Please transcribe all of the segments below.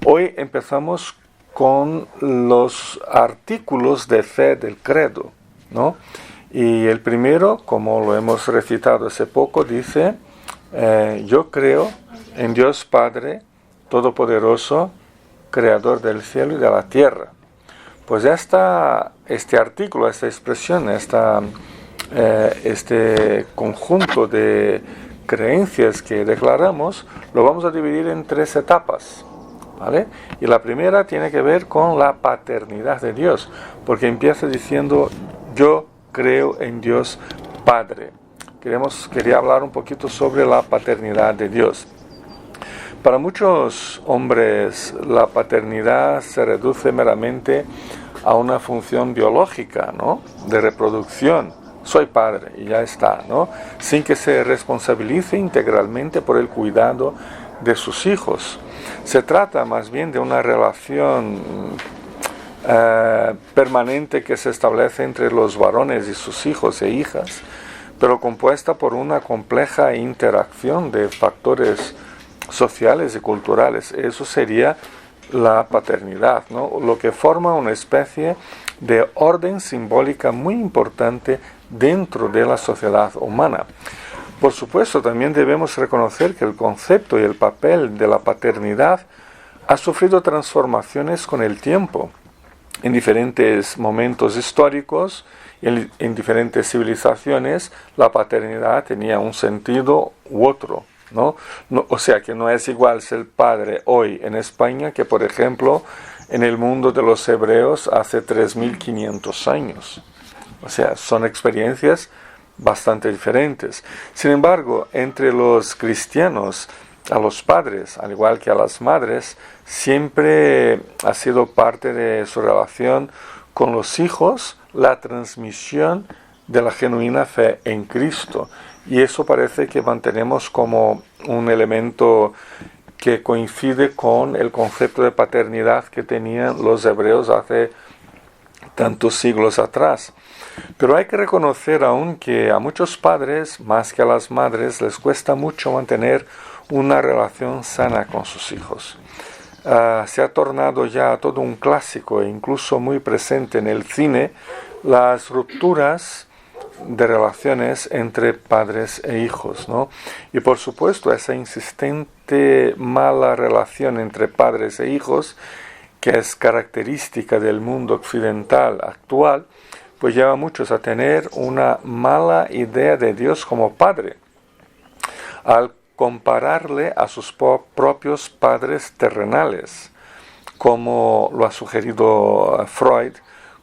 Hoy empezamos con los artículos de fe del credo, ¿no? Y el primero, como lo hemos recitado hace poco, dice, yo creo en Dios Padre Todopoderoso, Creador del cielo y de la tierra. Pues este artículo, esta expresión, este conjunto de creencias que declaramos, lo vamos a dividir en 3 etapas, ¿vale? Y la primera tiene que ver con la paternidad de Dios, porque empieza diciendo, yo creo en Dios Padre. Quería hablar un poquito sobre la paternidad de Dios. Para muchos hombres la paternidad se reduce meramente a una función biológica, ¿no? De reproducción. Soy padre y ya está, ¿no? Sin que se responsabilice integralmente por el cuidado de sus hijos. Se trata más bien de una relación permanente que se establece entre los varones y sus hijos e hijas, pero compuesta por una compleja interacción de factores sociales y culturales. Eso sería la paternidad, ¿no? Lo que forma una especie de orden simbólica muy importante dentro de la sociedad humana. Por supuesto, también debemos reconocer que el concepto y el papel de la paternidad ha sufrido transformaciones con el tiempo. En diferentes momentos históricos y en diferentes civilizaciones, la paternidad tenía un sentido u otro, ¿no? O sea, que no es igual ser padre hoy en España que, por ejemplo, en el mundo de los hebreos hace 3.500 años. O sea, son experiencias bastante diferentes. Sin embargo, entre los cristianos, a los padres, al igual que a las madres, siempre ha sido parte de su relación con los hijos la transmisión de la genuina fe en Cristo. Y eso parece que mantenemos como un elemento que coincide con el concepto de paternidad que tenían los hebreos hace tantos siglos atrás. Pero hay que reconocer aún que a muchos padres, más que a las madres, les cuesta mucho mantener una relación sana con sus hijos. Se ha tornado ya todo un clásico e incluso muy presente en el cine las rupturas de relaciones entre padres e hijos, ¿no? Y por supuesto esa insistente mala relación entre padres e hijos, que es característica del mundo occidental actual, pues lleva a muchos a tener una mala idea de Dios como Padre, al compararle a sus propios padres terrenales, como lo ha sugerido Freud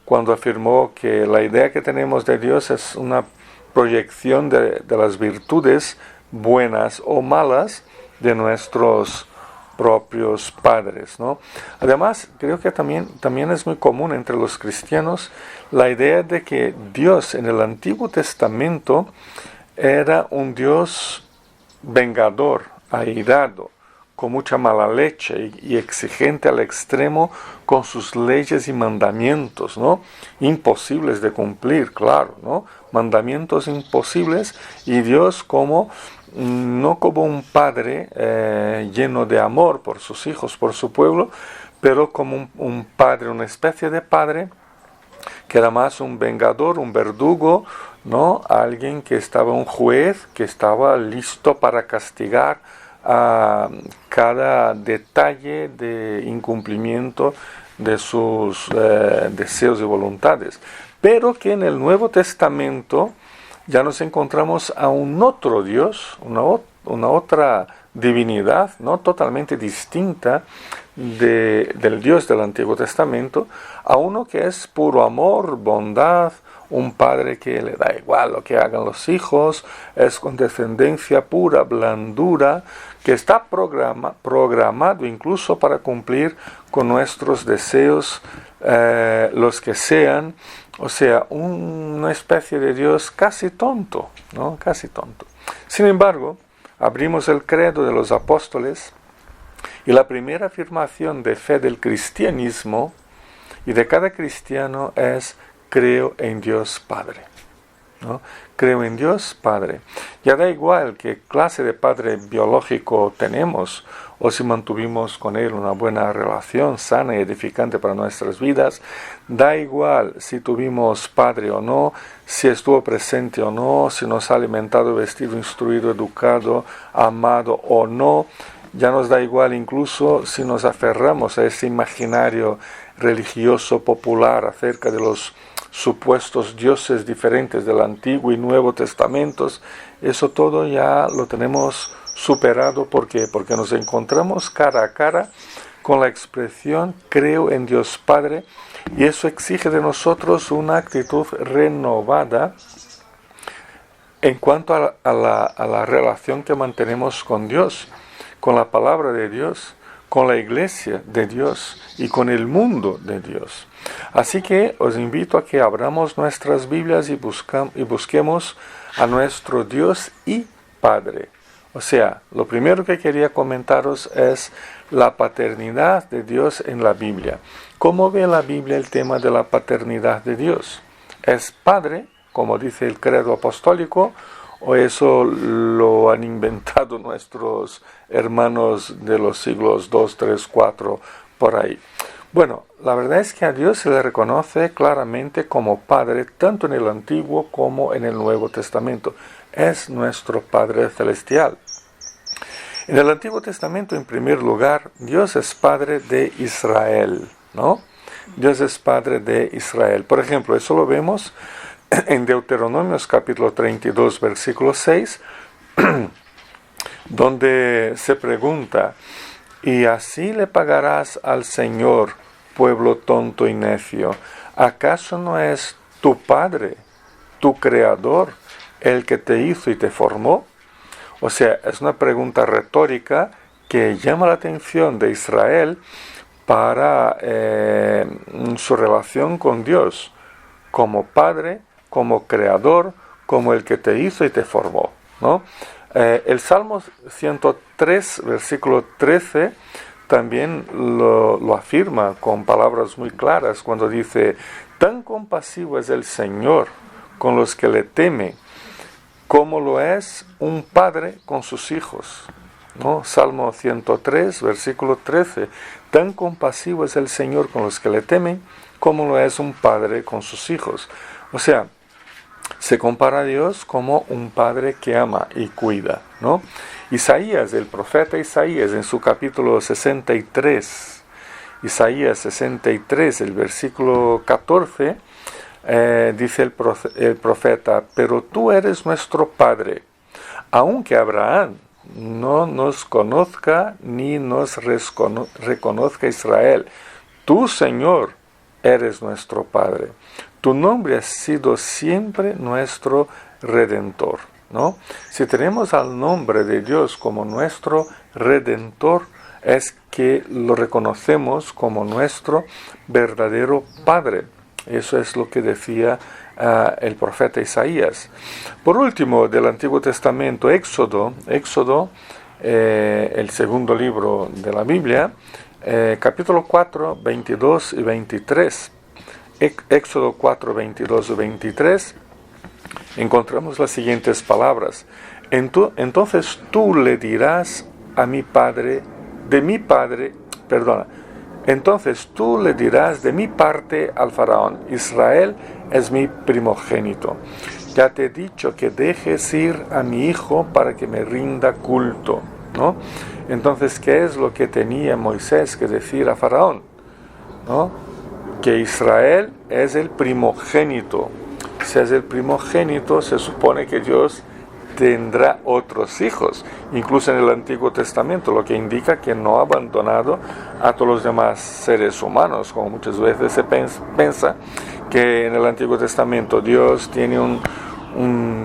cuando afirmó que la idea que tenemos de Dios es una proyección de las virtudes buenas o malas de nuestros propios padres, ¿no? Además, creo que también es muy común entre los cristianos la idea de que Dios en el Antiguo Testamento era un Dios vengador, airado, con mucha mala leche y exigente al extremo con sus leyes y mandamientos, ¿no? Imposibles de cumplir, claro, ¿no? Mandamientos imposibles, y Dios no como un padre lleno de amor por sus hijos, por su pueblo, pero como un padre, una especie de padre que era más un vengador, un verdugo, ¿no? Alguien que estaba, un juez que estaba listo para castigar a cada detalle de incumplimiento de sus deseos y voluntades. Pero que en el Nuevo Testamento ya nos encontramos a un otro Dios, una otra divinidad, ¿no? Totalmente distinta del Dios del Antiguo Testamento, a uno que es puro amor, bondad, un padre que le da igual lo que hagan los hijos, es con descendencia pura, blandura, que está programado incluso para cumplir con nuestros deseos, los que sean. O sea, una especie de Dios casi tonto, ¿no? Casi tonto. Sin embargo, abrimos el credo de los apóstoles y la primera afirmación de fe del cristianismo y de cada cristiano es: creo en Dios Padre, ¿no? Creo en Dios Padre. Ya da igual qué clase de padre biológico tenemos, o si mantuvimos con Él una buena relación sana y edificante para nuestras vidas. Da igual si tuvimos padre o no, si estuvo presente o no, si nos ha alimentado, vestido, instruido, educado, amado o no. Ya nos da igual incluso si nos aferramos a ese imaginario religioso popular acerca de los supuestos dioses diferentes del Antiguo y Nuevo Testamentos. Eso todo ya lo tenemos superado. ¿Por qué? Porque nos encontramos cara a cara con la expresión creo en Dios Padre, y eso exige de nosotros una actitud renovada en cuanto a la relación que mantenemos con Dios, con la palabra de Dios, con la iglesia de Dios y con el mundo de Dios. Así que os invito a que abramos nuestras Biblias y busquemos a nuestro Dios y Padre. O sea, lo primero que quería comentaros es la paternidad de Dios en la Biblia. ¿Cómo ve la Biblia el tema de la paternidad de Dios? ¿Es Padre, como dice el credo apostólico, o eso lo han inventado nuestros hermanos de los siglos 2, 3, 4, por ahí? Bueno, la verdad es que a Dios se le reconoce claramente como Padre, tanto en el Antiguo como en el Nuevo Testamento. Es nuestro Padre Celestial. En el Antiguo Testamento, en primer lugar, Dios es Padre de Israel, ¿no? Dios es Padre de Israel. Por ejemplo, eso lo vemos en Deuteronomios capítulo 32, versículo 6, donde se pregunta, ¿y así le pagarás al Señor, pueblo tonto y necio? ¿Acaso no es tu Padre, tu Creador, el que te hizo y te formó? O sea, es una pregunta retórica que llama la atención de Israel para su relación con Dios, como Padre, como Creador, como el que te hizo y te formó, ¿no? El Salmo 103, versículo 13, también lo afirma con palabras muy claras cuando dice, tan compasivo es el Señor con los que le temen, como lo es un padre con sus hijos, ¿no? Salmo 103, versículo 13, tan compasivo es el Señor con los que le temen, como lo es un padre con sus hijos. O sea, se compara a Dios como un padre que ama y cuida, ¿no? Isaías, el profeta Isaías, en su capítulo 63, Isaías 63, el versículo 14, dice el profeta, pero tú eres nuestro Padre, aunque Abraham no nos conozca ni nos reconozca Israel, tú, Señor, eres nuestro Padre. Tu nombre ha sido siempre nuestro Redentor, ¿no? Si tenemos al nombre de Dios como nuestro Redentor, es que lo reconocemos como nuestro verdadero Padre. Eso es lo que decía el profeta Isaías. Por último, del Antiguo Testamento, Éxodo, el segundo libro de la Biblia, capítulo 4, 22 y 23. Éxodo 4, 22 y 23, encontramos las siguientes palabras. Entonces tú le dirás a mi padre, entonces tú le dirás de mi parte al faraón, Israel es mi primogénito. Ya te he dicho que dejes ir a mi hijo para que me rinda culto, ¿no? Entonces, ¿qué es lo que tenía Moisés que decir a faraón? ¿No? Que Israel es el primogénito. Si es el primogénito, se supone que Dios tendrá otros hijos, incluso en el Antiguo Testamento, lo que indica que no ha abandonado a todos los demás seres humanos, como muchas veces se piensa que en el Antiguo Testamento Dios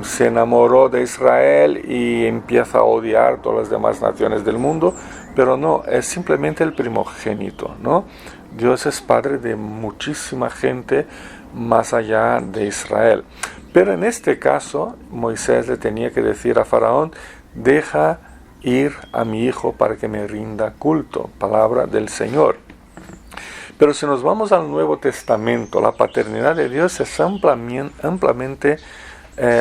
se enamoró de Israel y empieza a odiar todas las demás naciones del mundo, pero no, es simplemente el primogénito, ¿no? Dios es padre de muchísima gente más allá de Israel. Pero en este caso, Moisés le tenía que decir a Faraón, deja ir a mi hijo para que me rinda culto, palabra del Señor. Pero si nos vamos al Nuevo Testamento, la paternidad de Dios es ampliamente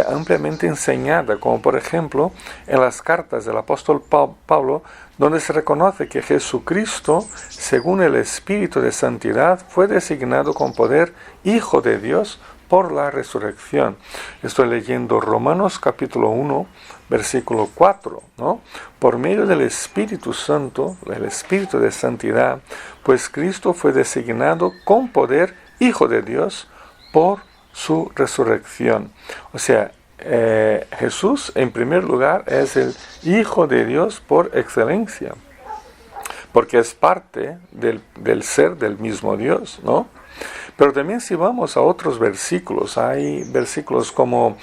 ampliamente enseñada, como por ejemplo en las cartas del apóstol Pablo, donde se reconoce que Jesucristo, según el Espíritu de Santidad, fue designado con poder Hijo de Dios por la resurrección. Estoy leyendo Romanos capítulo 1, versículo 4, ¿no? Por medio del Espíritu Santo, el Espíritu de Santidad, pues Cristo fue designado con poder Hijo de Dios por su resurrección. O sea, Jesús en primer lugar es el Hijo de Dios por excelencia, porque es parte del ser del mismo Dios, ¿no? Pero también si vamos a otros versículos, hay versículos como,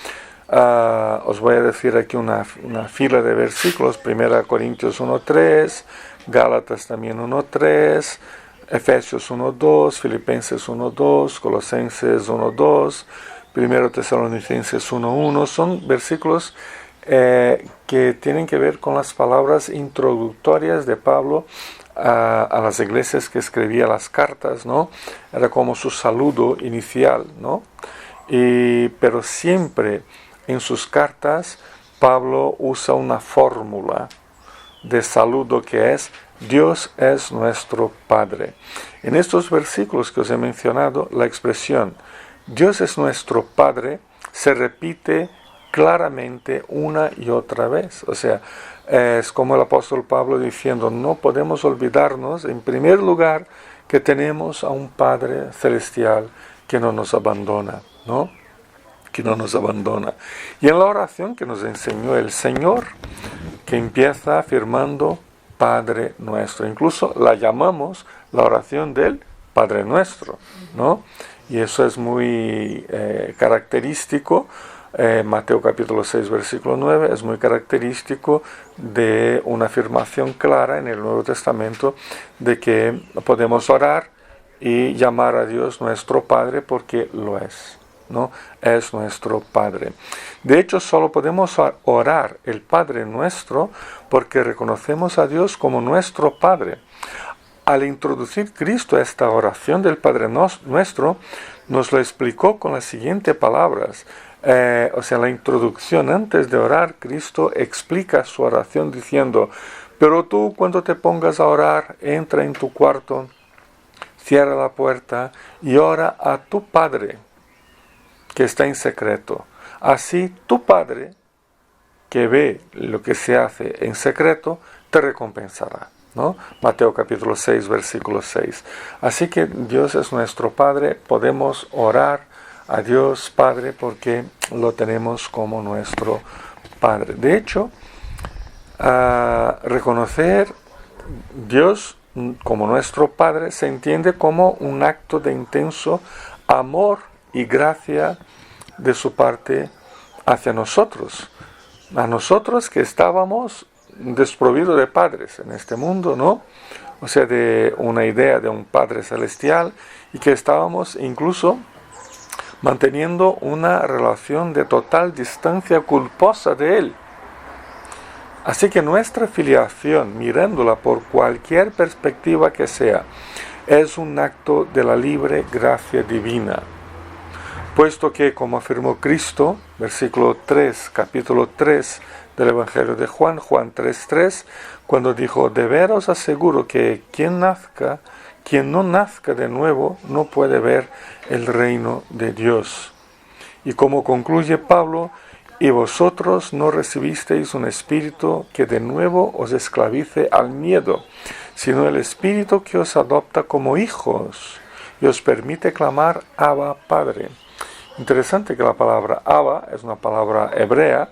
os voy a decir aquí una fila de versículos, 1 Corintios 1.3, Gálatas también 1.3, Efesios 1.2, Filipenses 1.2, Colosenses 1.2, 1 Tesalonicenses 1.1, son versículos que tienen que ver con las palabras introductorias de Pablo a las iglesias que escribía las cartas, ¿no? Era como su saludo inicial, ¿no? Pero siempre en sus cartas Pablo usa una fórmula de saludo que es: Dios es nuestro Padre. En estos versículos que os he mencionado, la expresión Dios es nuestro Padre se repite claramente una y otra vez. O sea, es como el apóstol Pablo diciendo, no podemos olvidarnos, en primer lugar, que tenemos a un Padre celestial que no nos abandona, ¿no? Que no nos abandona. Y en la oración que nos enseñó el Señor, que empieza afirmando Padre nuestro. Incluso la llamamos la oración del Padre nuestro, ¿no? Y eso es muy característico. Mateo capítulo 6, versículo 9, es muy característico de una afirmación clara en el Nuevo Testamento de que podemos orar y llamar a Dios nuestro Padre porque lo es, ¿no? Es nuestro Padre. De hecho, solo podemos orar el Padre nuestro porque reconocemos a Dios como nuestro Padre. Al introducir Cristo a esta oración del Padre nuestro, nos lo explicó con las siguientes palabras. O sea, la introducción, antes de orar, Cristo explica su oración diciendo, pero tú cuando te pongas a orar, entra en tu cuarto, cierra la puerta y ora a tu Padre que está en secreto. Así tu Padre, que ve lo que se hace en secreto, te recompensará, ¿no? Mateo capítulo 6, versículo 6. Así que Dios es nuestro Padre, podemos orar a Dios Padre porque lo tenemos como nuestro Padre. De hecho, reconocer Dios como nuestro Padre se entiende como un acto de intenso amor y gracia de su parte hacia nosotros. A nosotros que estábamos desprovidos de padres en este mundo, ¿no? O sea, de una idea de un Padre celestial y que estábamos incluso manteniendo una relación de total distancia culposa de Él. Así que nuestra filiación, mirándola por cualquier perspectiva que sea, es un acto de la libre gracia divina. Puesto que, como afirmó Cristo, versículo 3, capítulo 3 del Evangelio de Juan, Juan 3:3, cuando dijo, de veras os aseguro que quien no nazca de nuevo no puede ver el reino de Dios. Y como concluye Pablo, y vosotros no recibisteis un espíritu que de nuevo os esclavice al miedo, sino el espíritu que os adopta como hijos y os permite clamar Abba, Padre. Interesante que la palabra Abba es una palabra hebrea,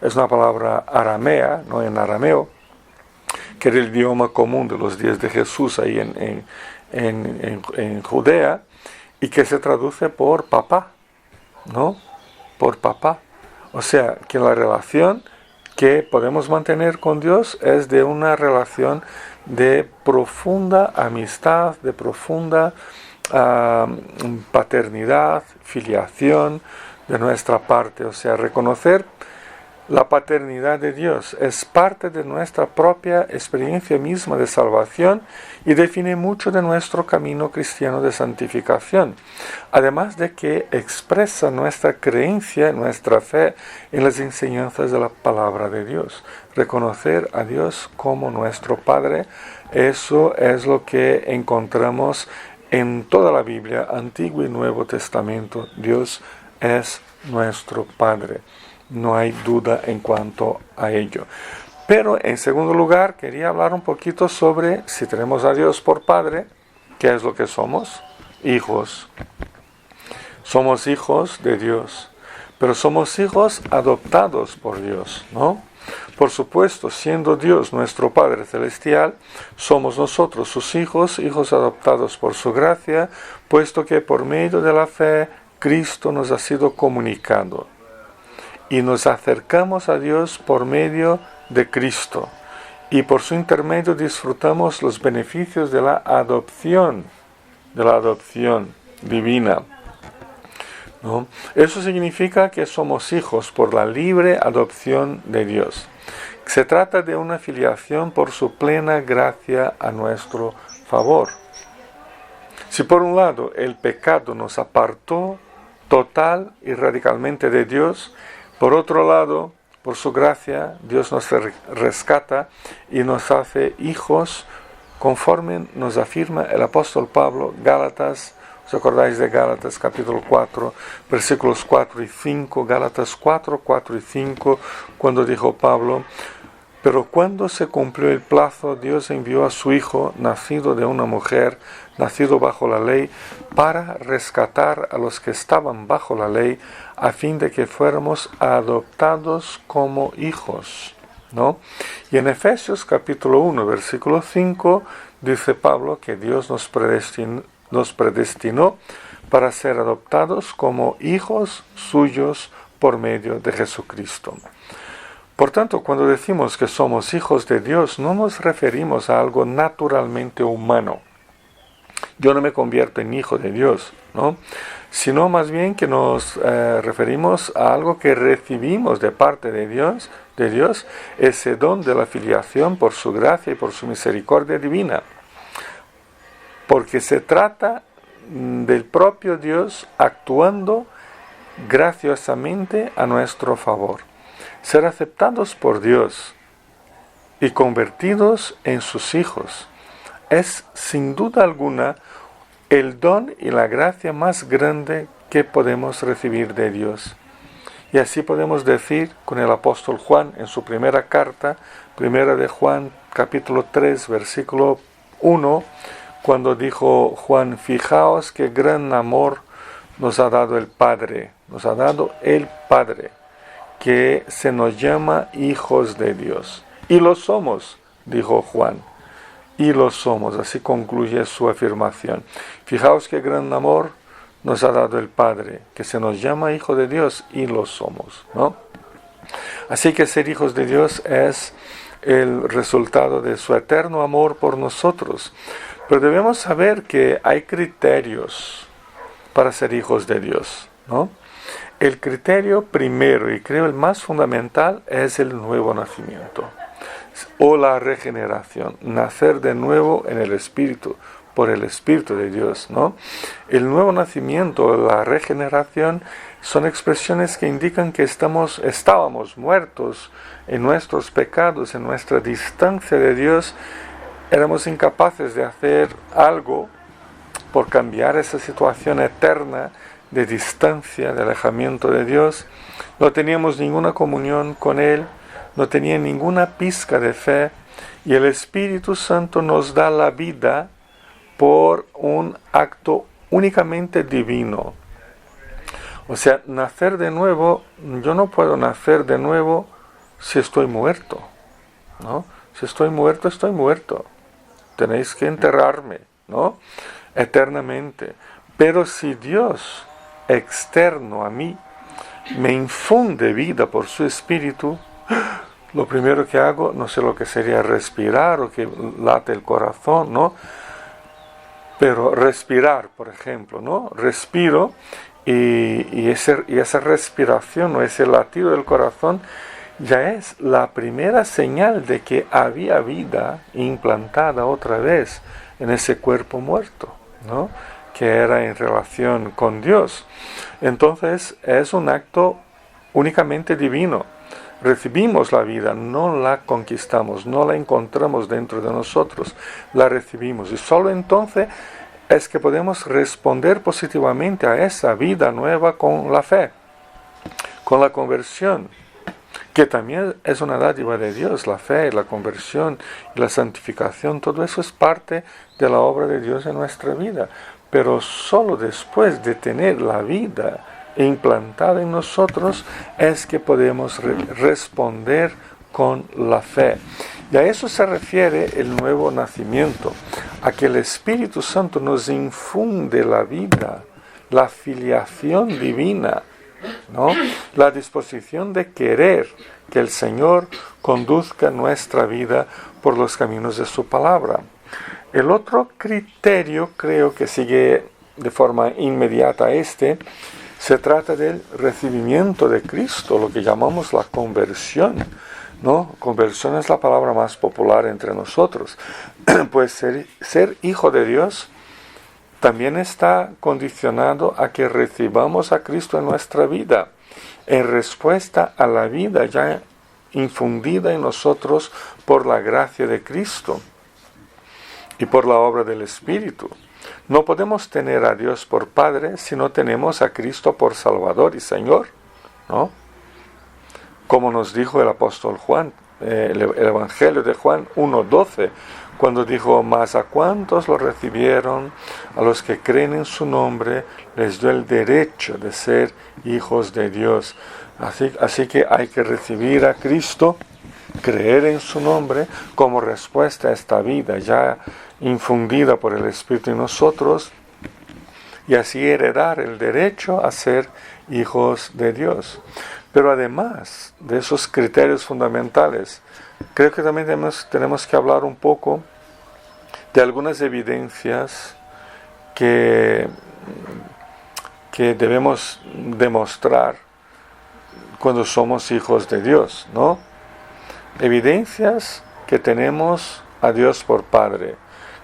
es una palabra aramea, no en arameo, que era el idioma común de los días de Jesús ahí en Judea, y que se traduce por papá, ¿no? Por papá. O sea, que la relación que podemos mantener con Dios es de una relación de profunda amistad, de profunda paternidad, filiación de nuestra parte. O sea, reconocer La paternidad de Dios es parte de nuestra propia experiencia misma de salvación y define mucho de nuestro camino cristiano de santificación, además de que expresa nuestra creencia, nuestra fe en las enseñanzas de la palabra de Dios. Reconocer a Dios como nuestro Padre, eso es lo que encontramos en toda la Biblia, Antiguo y Nuevo Testamento. Dios es nuestro Padre. No hay duda en cuanto a ello. Pero en segundo lugar, quería hablar un poquito sobre si tenemos a Dios por Padre, ¿qué es lo que somos? Hijos. Somos hijos de Dios, pero somos hijos adoptados por Dios, ¿no? Por supuesto, siendo Dios nuestro Padre Celestial, somos nosotros sus hijos, hijos adoptados por su gracia, puesto que por medio de la fe, Cristo nos ha sido comunicado. Y nos acercamos a Dios por medio de Cristo. Y por su intermedio disfrutamos los beneficios de la adopción divina, ¿no? Eso significa que somos hijos por la libre adopción de Dios. Se trata de una filiación por su plena gracia a nuestro favor. Si por un lado el pecado nos apartó total y radicalmente de Dios, por otro lado, por su gracia, Dios nos rescata y nos hace hijos, conforme nos afirma el apóstol Pablo, Gálatas, ¿os acordáis de Gálatas capítulo 4, versículos 4 y 5? Gálatas 4, 4 y 5, cuando dijo Pablo: pero cuando se cumplió el plazo, Dios envió a su Hijo, nacido de una mujer, nacido bajo la ley, para rescatar a los que estaban bajo la ley, a fin de que fuéramos adoptados como hijos, ¿no? Y en Efesios capítulo 1, versículo 5, dice Pablo que Dios nos predestinó para ser adoptados como hijos suyos por medio de Jesucristo. Por tanto, cuando decimos que somos hijos de Dios, no nos referimos a algo naturalmente humano. Yo no me convierto en hijo de Dios, ¿no? Sino más bien que nos referimos a algo que recibimos de parte de Dios, ese don de la filiación por su gracia y por su misericordia divina. Porque se trata del propio Dios actuando graciosamente a nuestro favor. Ser aceptados por Dios y convertidos en sus hijos es sin duda alguna el don y la gracia más grande que podemos recibir de Dios. Y así podemos decir con el apóstol Juan en su primera carta, primera de Juan capítulo 3 versículo 1, cuando dijo Juan: fijaos qué gran amor nos ha dado el Padre, que se nos llama hijos de Dios. Y lo somos, dijo Juan, y lo somos. Así concluye su afirmación. Fijaos qué gran amor nos ha dado el Padre, que se nos llama hijo de Dios, y lo somos, ¿no? Así que ser hijos de Dios es el resultado de su eterno amor por nosotros. Pero debemos saber que hay criterios para ser hijos de Dios, ¿no? El criterio primero, y creo el más fundamental, es el nuevo nacimiento o la regeneración, nacer de nuevo en el Espíritu, por el Espíritu de Dios, ¿no? El nuevo nacimiento o la regeneración son expresiones que indican que estábamos muertos en nuestros pecados, en nuestra distancia de Dios, éramos incapaces de hacer algo por cambiar esa situación eterna de distancia, de alejamiento de Dios. No teníamos ninguna comunión con Él, no tenía ninguna pizca de fe, y el Espíritu Santo nos da la vida por un acto únicamente divino. O sea, nacer de nuevo, yo no puedo nacer de nuevo si estoy muerto, ¿no? Si estoy muerto, estoy muerto. Tenéis que enterrarme, ¿no? Eternamente. Pero si Dios externo a mí me infunde vida por su Espíritu, lo primero que hago, no sé lo que sería respirar o que late el corazón, ¿no? Pero respirar, por ejemplo, ¿no? Respiro y esa respiración o ese latido del corazón ya es la primera señal de que había vida implantada otra vez en ese cuerpo muerto, ¿no? Que era en relación con Dios. Entonces es un acto únicamente divino. Recibimos la vida, no la conquistamos, no la encontramos dentro de nosotros, la recibimos. Y solo entonces es que podemos responder positivamente a esa vida nueva con la fe, con la conversión, que también es una dádiva de Dios. La fe, la conversión y la santificación, todo eso es parte de la obra de Dios en nuestra vida. Pero solo después de tener la vida implantada en nosotros es que podemos responder con la fe. Y a eso se refiere el nuevo nacimiento, a que el Espíritu Santo nos infunde la vida, la filiación divina, ¿no? La disposición de querer que el Señor conduzca nuestra vida por los caminos de su palabra. El otro criterio, creo que sigue de forma inmediata se trata del recibimiento de Cristo, lo que llamamos la conversión, ¿no? Conversión es la palabra más popular entre nosotros. Pues ser hijo de Dios también está condicionado a que recibamos a Cristo en nuestra vida, en respuesta a la vida ya infundida en nosotros por la gracia de Cristo y por la obra del Espíritu. No podemos tener a Dios por Padre si no tenemos a Cristo por Salvador y Señor, ¿no? Como nos dijo el apóstol Juan, el Evangelio de Juan 1:12, cuando dijo: mas a cuantos lo recibieron, a los que creen en su nombre, les dio el derecho de ser hijos de Dios. Así que hay que recibir a Cristo, creer en su nombre como respuesta a esta vida ya infundida por el Espíritu en nosotros, y así heredar el derecho a ser hijos de Dios. Pero además de esos criterios fundamentales, creo que también tenemos que hablar un poco de algunas evidencias que debemos demostrar cuando somos hijos de Dios, ¿no? Evidencias que tenemos a Dios por Padre.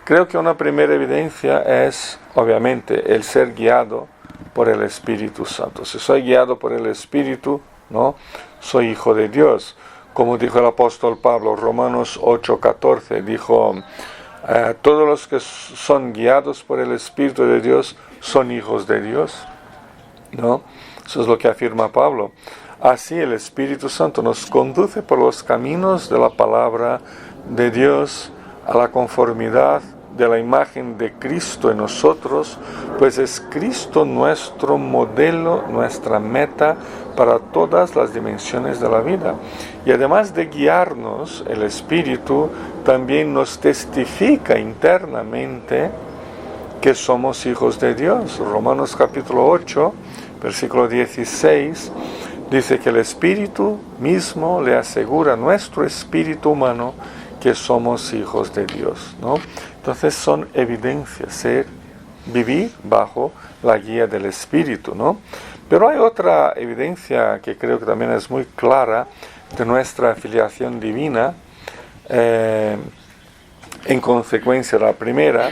Creo que una primera evidencia es, obviamente, el ser guiado por el Espíritu Santo. Si soy guiado por el Espíritu, ¿no?, soy hijo de Dios. Como dijo el apóstol Pablo, Romanos 8:14, dijo: todos los que son guiados por el Espíritu de Dios son hijos de Dios, ¿no? Eso es lo que afirma Pablo. Así el Espíritu Santo nos conduce por los caminos de la palabra de Dios a la conformidad de la imagen de Cristo en nosotros, pues es Cristo nuestro modelo, nuestra meta para todas las dimensiones de la vida. Y además de guiarnos, el Espíritu también nos testifica internamente que somos hijos de Dios. Romanos capítulo 8, versículo 16, dice que el Espíritu mismo le asegura a nuestro espíritu humano que somos hijos de Dios, ¿no? Entonces son evidencias, vivir bajo la guía del Espíritu, ¿no? Pero hay otra evidencia que creo que también es muy clara de nuestra filiación divina. En consecuencia, la primera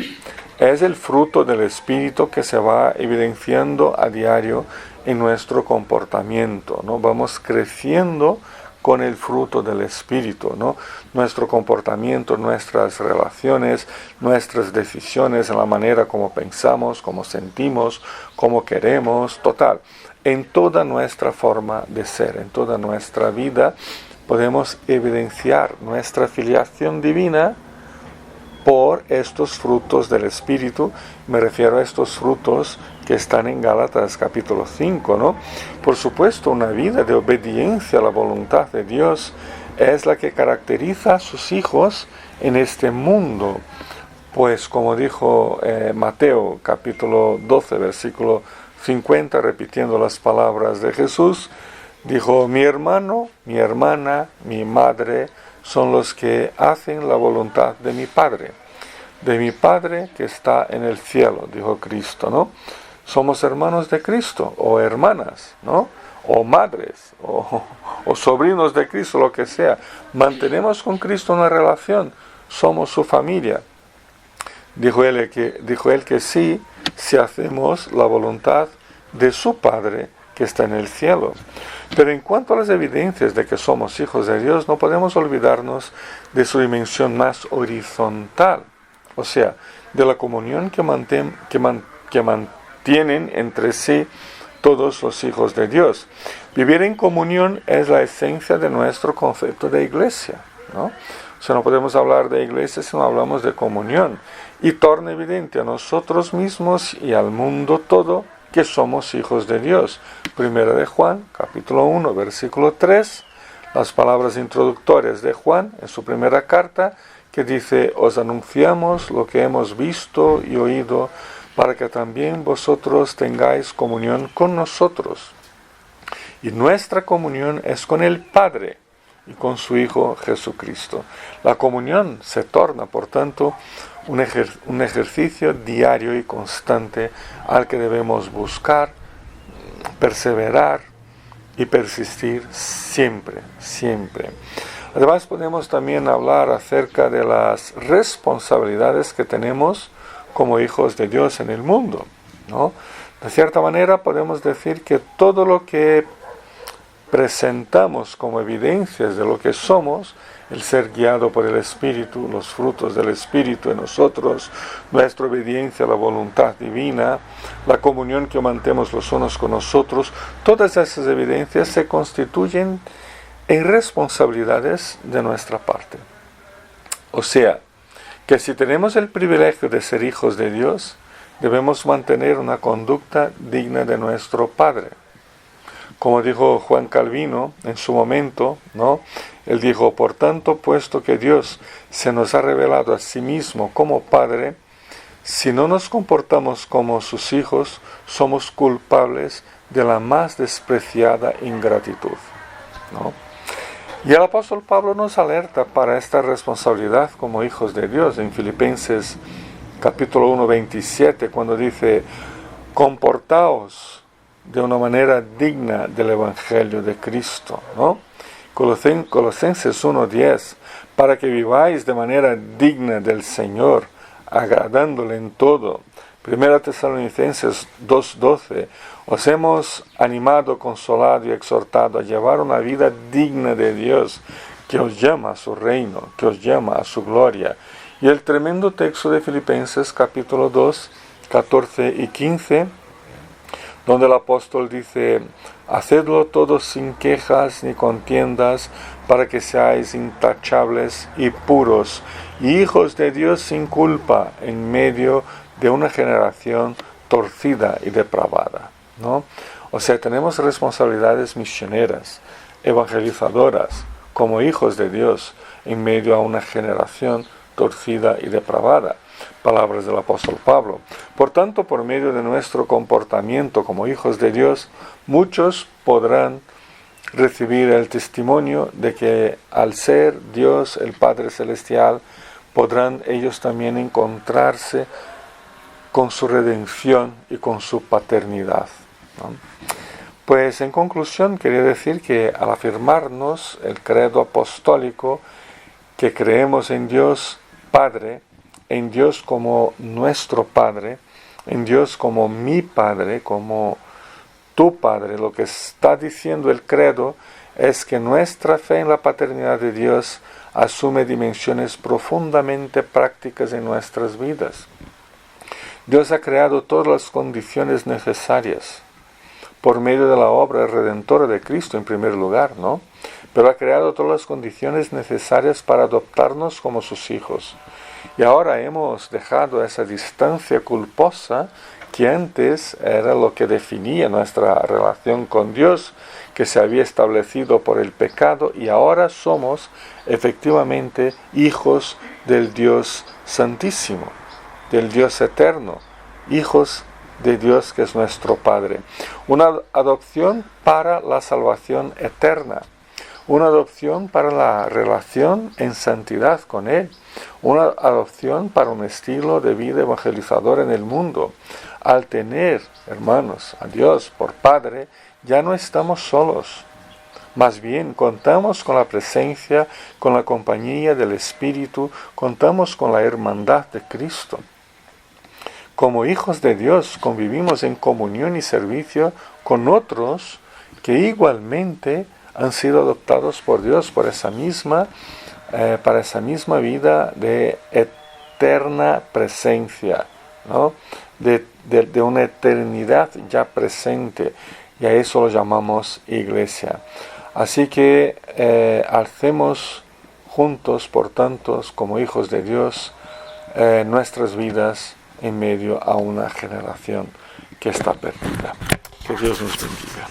es el fruto del Espíritu que se va evidenciando a diario en nuestro comportamiento, ¿no? Vamos creciendo con el fruto del Espíritu, ¿no? Nuestro comportamiento, nuestras relaciones, nuestras decisiones, en la manera como pensamos, como sentimos, como queremos, total. En toda nuestra forma de ser, en toda nuestra vida, podemos evidenciar nuestra filiación divina por estos frutos del Espíritu. Me refiero a estos frutos que están en Gálatas capítulo 5, ¿no? Por supuesto, una vida de obediencia a la voluntad de Dios es la que caracteriza a sus hijos en este mundo. Pues como dijo Mateo capítulo 12, versículo 50, repitiendo las palabras de Jesús, dijo: mi hermano, mi hermana, mi madre son los que hacen la voluntad de mi Padre que está en el cielo, dijo Cristo, ¿no? Somos hermanos de Cristo, o hermanas, ¿no? o madres, o sobrinos de Cristo, lo que sea. Mantenemos con Cristo una relación, somos su familia. Dijo él que sí, si hacemos la voluntad de su Padre que está en el cielo. Pero en cuanto a las evidencias de que somos hijos de Dios, no podemos olvidarnos de su dimensión más horizontal, o sea, de la comunión que mantienen entre sí todos los hijos de Dios. Vivir en comunión es la esencia de nuestro concepto de iglesia, ¿no? O sea, no podemos hablar de iglesia si no hablamos de comunión. Y torna evidente a nosotros mismos y al mundo todo que somos hijos de Dios. Primera de Juan, capítulo 1, versículo 3, las palabras introductorias de Juan en su primera carta, que dice: os anunciamos lo que hemos visto y oído, para que también vosotros tengáis comunión con nosotros. Y nuestra comunión es con el Padre y con su Hijo Jesucristo. La comunión se torna, por tanto, un ejercicio diario y constante al que debemos buscar, perseverar y persistir siempre, siempre. Además, podemos también hablar acerca de las responsabilidades que tenemos como hijos de Dios en el mundo, ¿no? De cierta manera, podemos decir que todo lo que presentamos como evidencias de lo que somos, el ser guiado por el Espíritu, los frutos del Espíritu en nosotros, nuestra obediencia a la voluntad divina, la comunión que mantenemos los unos con nosotros, todas esas evidencias se constituyen en responsabilidades de nuestra parte. O sea, que si tenemos el privilegio de ser hijos de Dios, debemos mantener una conducta digna de nuestro Padre. Como dijo Juan Calvino en su momento, ¿no? Él dijo: por tanto, puesto que Dios se nos ha revelado a sí mismo como Padre, si no nos comportamos como sus hijos, somos culpables de la más despreciada ingratitud, ¿no? Y el apóstol Pablo nos alerta para esta responsabilidad como hijos de Dios en Filipenses capítulo 1, 27, cuando dice: comportaos de una manera digna del Evangelio de Cristo, ¿no? Colosenses 1:10, para que viváis de manera digna del Señor, agradándole en todo. Primera Tesalonicenses 2:12, os hemos animado, consolado y exhortado a llevar una vida digna de Dios, que os llama a su reino, que os llama a su gloria. Y el tremendo texto de Filipenses capítulo 2, 14 y 15, donde el apóstol dice: hacedlo todo sin quejas ni contiendas, para que seáis intachables y puros, y hijos de Dios sin culpa, en medio de una generación torcida y depravada, ¿no? O sea, tenemos responsabilidades misioneras, evangelizadoras, como hijos de Dios, en medio a una generación torcida y depravada. Palabras del apóstol Pablo. Por tanto, por medio de nuestro comportamiento como hijos de Dios, muchos podrán recibir el testimonio de que al ser Dios el Padre Celestial, podrán ellos también encontrarse con su redención y con su paternidad, ¿no? Pues en conclusión, quería decir que al afirmarnos el credo apostólico, que creemos en Dios Padre, en Dios como nuestro Padre, en Dios como mi Padre, como tu Padre, lo que está diciendo el credo es que nuestra fe en la paternidad de Dios asume dimensiones profundamente prácticas en nuestras vidas. Dios ha creado todas las condiciones necesarias por medio de la obra redentora de Cristo en primer lugar, ¿no? Pero ha creado todas las condiciones necesarias para adoptarnos como sus hijos. Y ahora hemos dejado esa distancia culposa que antes era lo que definía nuestra relación con Dios, que se había establecido por el pecado, y ahora somos efectivamente hijos del Dios Santísimo, del Dios Eterno, hijos de Dios que es nuestro Padre. Una adopción para la salvación eterna. una adopción para la relación en santidad con Él, una adopción para un estilo de vida evangelizador en el mundo. Al tener, hermanos, a Dios por Padre, ya no estamos solos. Más bien, contamos con la presencia, con la compañía del Espíritu, contamos con la hermandad de Cristo. Como hijos de Dios, convivimos en comunión y servicio con otros que igualmente han sido adoptados por Dios para esa misma vida de eterna presencia, ¿no? De una eternidad ya presente, y a eso lo llamamos iglesia. Así que alcemos juntos, por tanto, como hijos de Dios, nuestras vidas en medio a una generación que está perdida. Que Dios nos bendiga.